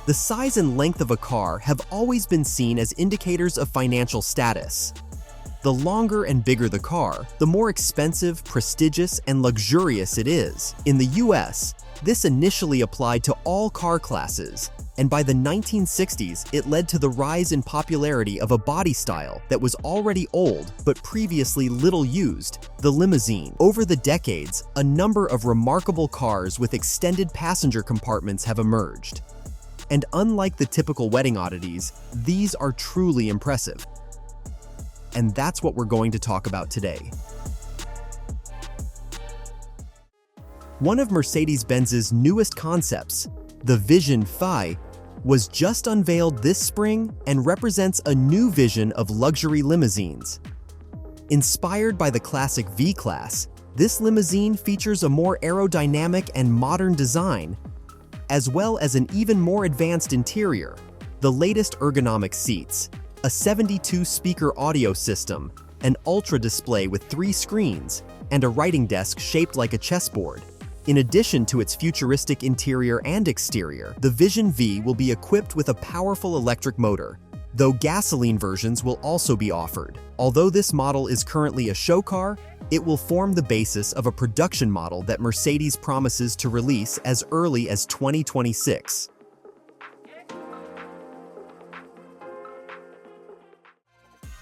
The size and length of a car have always been seen as indicators of financial status. The longer and bigger the car, the more expensive, prestigious, and luxurious it is. In the US, this initially applied to all car classes, and by the 1960s, it led to the rise in popularity of a body style that was already old but previously little used, the limousine. Over the decades, a number of remarkable cars with extended passenger compartments have emerged. And unlike the typical wedding oddities, these are truly impressive. And that's what we're going to talk about today. One of Mercedes-Benz's newest concepts, the Vision Phi, was just unveiled this spring and represents a new vision of luxury limousines. Inspired by the classic V-Class, this limousine features a more aerodynamic and modern design, as well as an even more advanced interior, the latest ergonomic seats, a 72-speaker audio system, an ultra display with 3 screens, and a writing desk shaped like a chessboard. In addition to its futuristic interior and exterior, the Vision V will be equipped with a powerful electric motor, though gasoline versions will also be offered. Although this model is currently a show car, it will form the basis of a production model that Mercedes promises to release as early as 2026.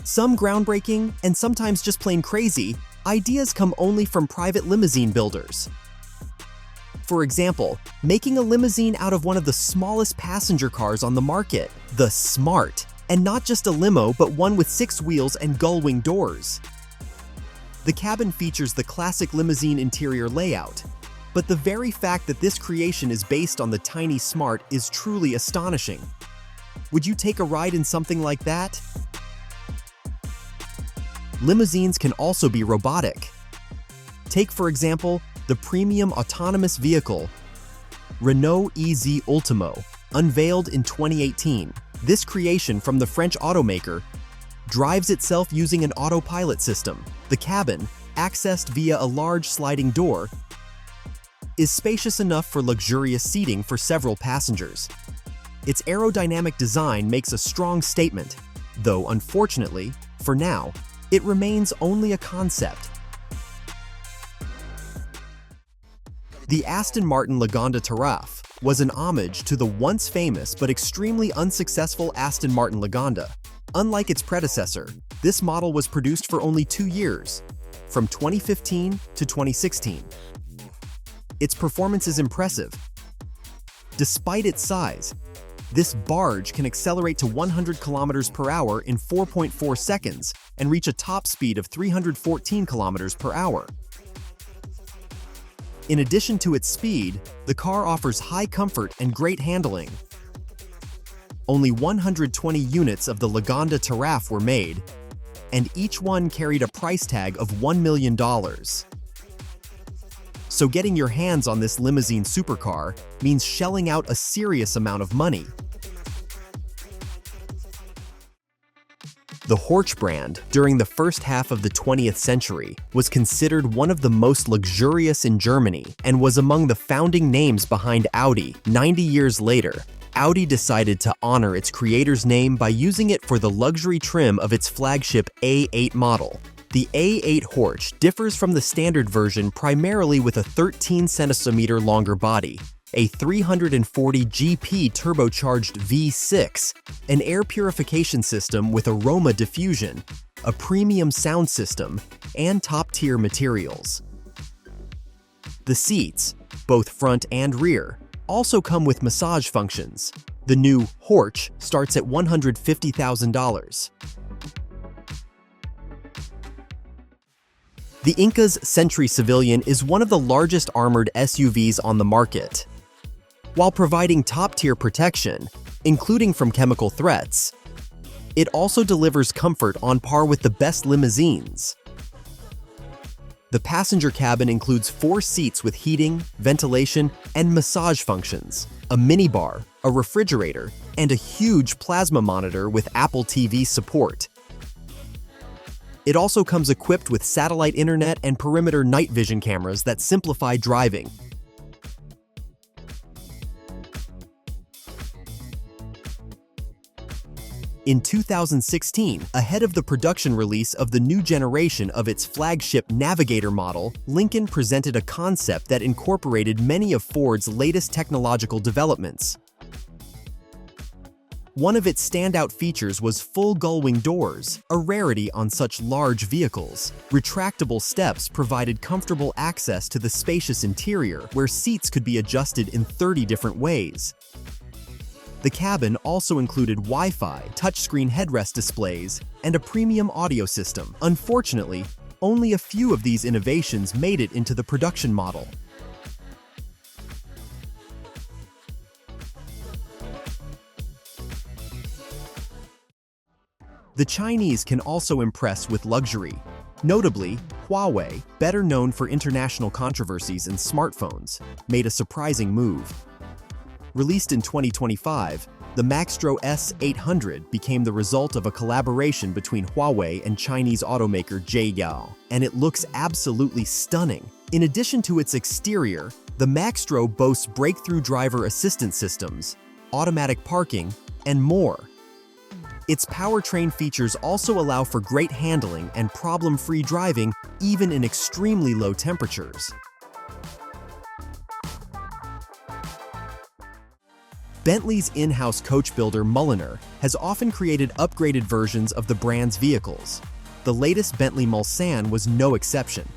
Some groundbreaking, and sometimes just plain crazy, ideas come only from private limousine builders. For example, making a limousine out of one of the smallest passenger cars on the market, the Smart, and not just a limo but one with 6 wheels and gull-wing doors. The cabin features the classic limousine interior layout, but the very fact that this creation is based on the tiny Smart is truly astonishing. Would you take a ride in something like that? Limousines can also be robotic. Take, for example, the premium autonomous vehicle, Renault EZ Ultimo, unveiled in 2018. This creation from the French automaker drives itself using an autopilot system. The cabin, accessed via a large sliding door, is spacious enough for luxurious seating for several passengers. Its aerodynamic design makes a strong statement, though unfortunately, for now, it remains only a concept. The Aston Martin Laganda Teraf was an homage to the once famous but extremely unsuccessful Aston Martin Laganda. Unlike its predecessor, this model was produced for only 2 years, from 2015 to 2016. Its performance is impressive. Despite its size, this barge can accelerate to 100 kilometers per hour in 4.4 seconds and reach a top speed of 314 kilometers per hour. In addition to its speed, the car offers high comfort and great handling. Only 120 units of the Laganda Teraf were made, and each one carried a price tag of $1 million. So getting your hands on this limousine supercar means shelling out a serious amount of money. The Horch brand, during the first half of the 20th century, was considered one of the most luxurious in Germany and was among the founding names behind Audi. 90 years later, Audi decided to honor its creator's name by using it for the luxury trim of its flagship A8 model. The A8 Horch differs from the standard version primarily with a 13 centimeter longer body, a 340 GP turbocharged V6, an air purification system with aroma diffusion, a premium sound system, and top-tier materials. The seats, both front and rear, also come with massage functions. The new Horch starts at $150,000. The Inca's Sentry Civilian is one of the largest armored SUVs on the market. While providing top-tier protection, including from chemical threats, it also delivers comfort on par with the best limousines. The passenger cabin includes 4 seats with heating, ventilation, and massage functions, a minibar, a refrigerator, and a huge plasma monitor with Apple TV support. It also comes equipped with satellite internet and perimeter night vision cameras that simplify driving. In 2016, ahead of the production release of the new generation of its flagship Navigator model, Lincoln presented a concept that incorporated many of Ford's latest technological developments. One of its standout features was full gull-wing doors, a rarity on such large vehicles. Retractable steps provided comfortable access to the spacious interior, where seats could be adjusted in 30 different ways. The cabin also included Wi-Fi, touchscreen headrest displays, and a premium audio system. Unfortunately, only a few of these innovations made it into the production model. The Chinese can also impress with luxury. Notably, Huawei, better known for international controversies in smartphones, made a surprising move. Released in 2025, the Maxtro S800 became the result of a collaboration between Huawei and Chinese automaker Jiayao, and it looks absolutely stunning. In addition to its exterior, the Maxtro boasts breakthrough driver assistance systems, automatic parking, and more. Its powertrain features also allow for great handling and problem-free driving even in extremely low temperatures. Bentley's in-house coach builder Mulliner has often created upgraded versions of the brand's vehicles. The latest Bentley Mulsan was no exception.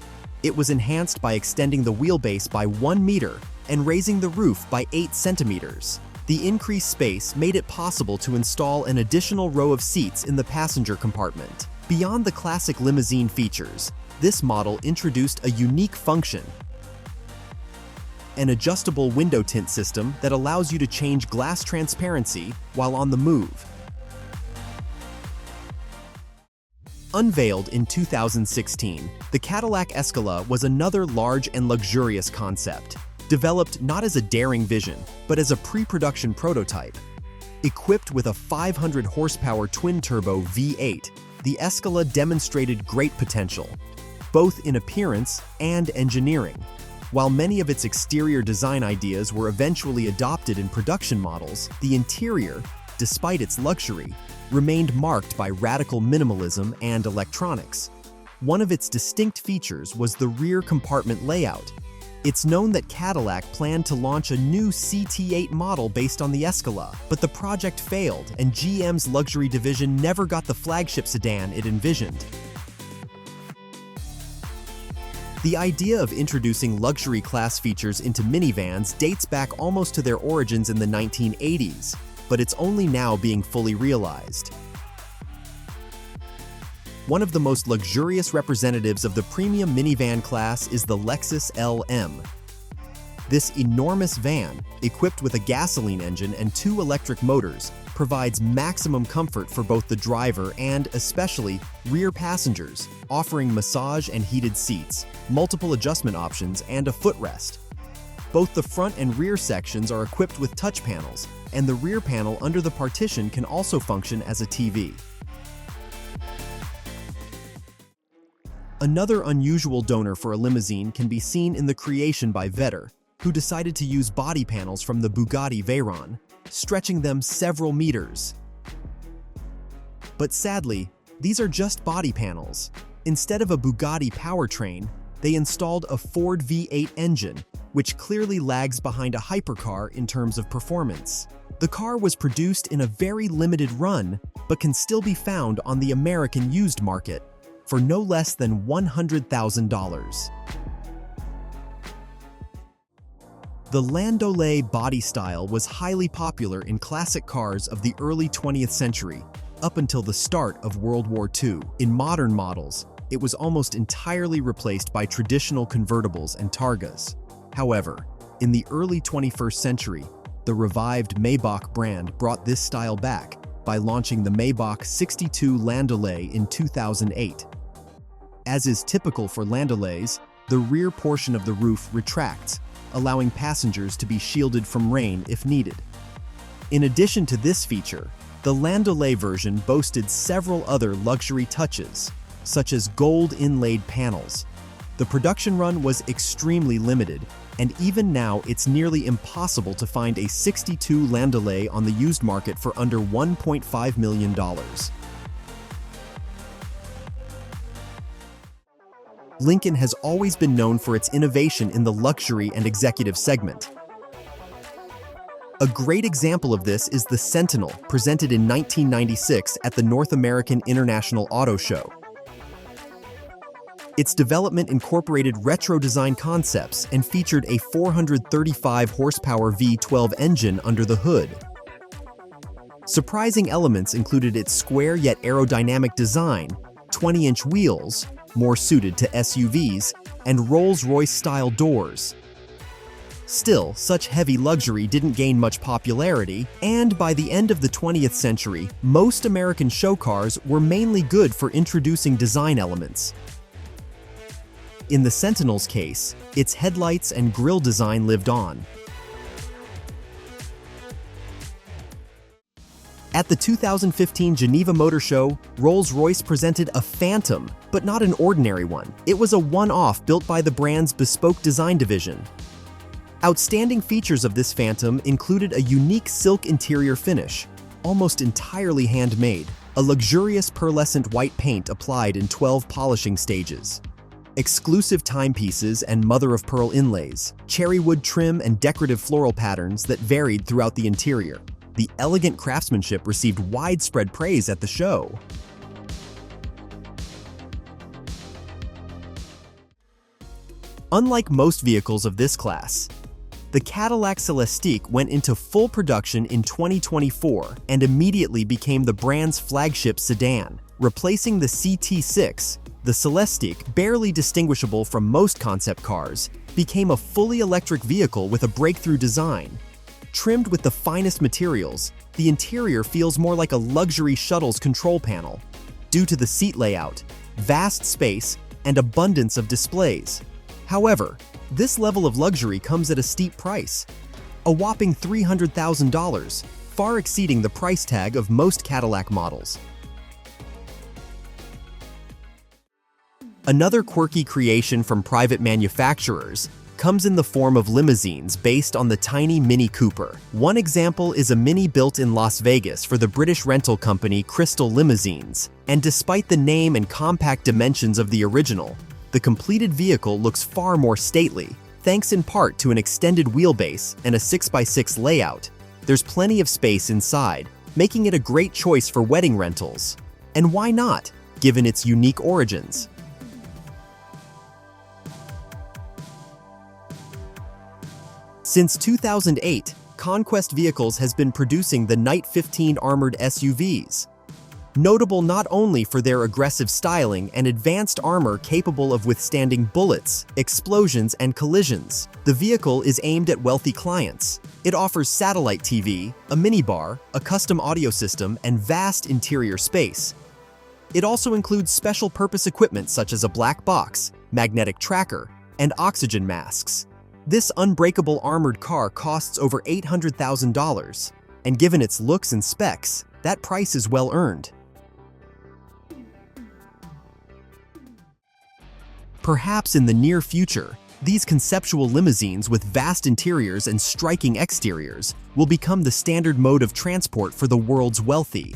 It was enhanced by extending the wheelbase by 1 meter and raising the roof by 8 centimeters. The increased space made it possible to install an additional row of seats in the passenger compartment. Beyond the classic limousine features, this model introduced a unique function: an adjustable window tint system that allows you to change glass transparency while on the move. Unveiled in 2016, the Cadillac Escala was another large and luxurious concept, developed not as a daring vision, but as a pre-production prototype. Equipped with a 500 horsepower twin-turbo V8, the Escala demonstrated great potential, both in appearance and engineering. While many of its exterior design ideas were eventually adopted in production models, the interior, despite its luxury, remained marked by radical minimalism and electronics. One of its distinct features was the rear compartment layout. It's known that Cadillac planned to launch a new CT8 model based on the Escala, but the project failed, and GM's luxury division never got the flagship sedan it envisioned. The idea of introducing luxury class features into minivans dates back almost to their origins in the 1980s, but it's only now being fully realized. One of the most luxurious representatives of the premium minivan class is the Lexus LM. This enormous van, equipped with a gasoline engine and 2 electric motors, provides maximum comfort for both the driver and, especially, rear passengers, offering massage and heated seats, multiple adjustment options, and a footrest. Both the front and rear sections are equipped with touch panels, and the rear panel under the partition can also function as a TV. Another unusual donor for a limousine can be seen in the creation by Vetter, who decided to use body panels from the Bugatti Veyron, stretching them several meters. But sadly, these are just body panels. Instead of a Bugatti powertrain, they installed a Ford V8 engine, which clearly lags behind a hypercar in terms of performance. The car was produced in a very limited run, but can still be found on the American used market for no less than $100,000. The Landaulet body style was highly popular in classic cars of the early 20th century, up until the start of World War II. In modern models, it was almost entirely replaced by traditional convertibles and Targas. However, in the early 21st century, the revived Maybach brand brought this style back by launching the Maybach 62 Landaulet in 2008. As is typical for Landaulets, the rear portion of the roof retracts, allowing passengers to be shielded from rain if needed. In addition to this feature, the Landaulet version boasted several other luxury touches, such as gold inlaid panels. The production run was extremely limited, and even now it's nearly impossible to find a 62 Landaulet on the used market for under $1.5 million. Lincoln has always been known for its innovation in the luxury and executive segment. A great example of this is the Sentinel, presented in 1996 at the North American International Auto Show. Its development incorporated retro design concepts and featured a 435 horsepower V12 engine under the hood. Surprising elements included its square yet aerodynamic design, 20-inch wheels, more suited to SUVs, and Rolls-Royce-style doors. Still, such heavy luxury didn't gain much popularity, and by the end of the 20th century, most American show cars were mainly good for introducing design elements. In the Sentinel's case, its headlights and grille design lived on. At the 2015 Geneva Motor Show, Rolls-Royce presented a Phantom, but not an ordinary one. It was a one-off built by the brand's bespoke design division. Outstanding features of this Phantom included a unique silk interior finish, almost entirely handmade, a luxurious pearlescent white paint applied in 12 polishing stages, exclusive timepieces and mother-of-pearl inlays, cherry wood trim and decorative floral patterns that varied throughout the interior. The elegant craftsmanship received widespread praise at the show. Unlike most vehicles of this class, the Cadillac Celestiq went into full production in 2024 and immediately became the brand's flagship sedan, replacing the CT6. The Celestiq, barely distinguishable from most concept cars, became a fully electric vehicle with a breakthrough design. Trimmed with the finest materials, the interior feels more like a luxury shuttle's control panel, due to the seat layout, vast space, and abundance of displays. However, this level of luxury comes at a steep price, a whopping $300,000, far exceeding the price tag of most Cadillac models. Another quirky creation from private manufacturers comes in the form of limousines based on the tiny Mini Cooper. One example is a Mini built in Las Vegas for the British rental company Crystal Limousines, and despite the name and compact dimensions of the original, the completed vehicle looks far more stately, thanks in part to an extended wheelbase and a 6x6 layout. There's plenty of space inside, making it a great choice for wedding rentals. And why not, given its unique origins? Since 2008, Conquest Vehicles has been producing the Night 15 armored SUVs. Notable not only for their aggressive styling and advanced armor capable of withstanding bullets, explosions, and collisions, the vehicle is aimed at wealthy clients. It offers satellite TV, a minibar, a custom audio system, and vast interior space. It also includes special-purpose equipment such as a black box, magnetic tracker, and oxygen masks. This unbreakable armored car costs over $800,000, and given its looks and specs, that price is well earned. Perhaps in the near future, these conceptual limousines with vast interiors and striking exteriors will become the standard mode of transport for the world's wealthy.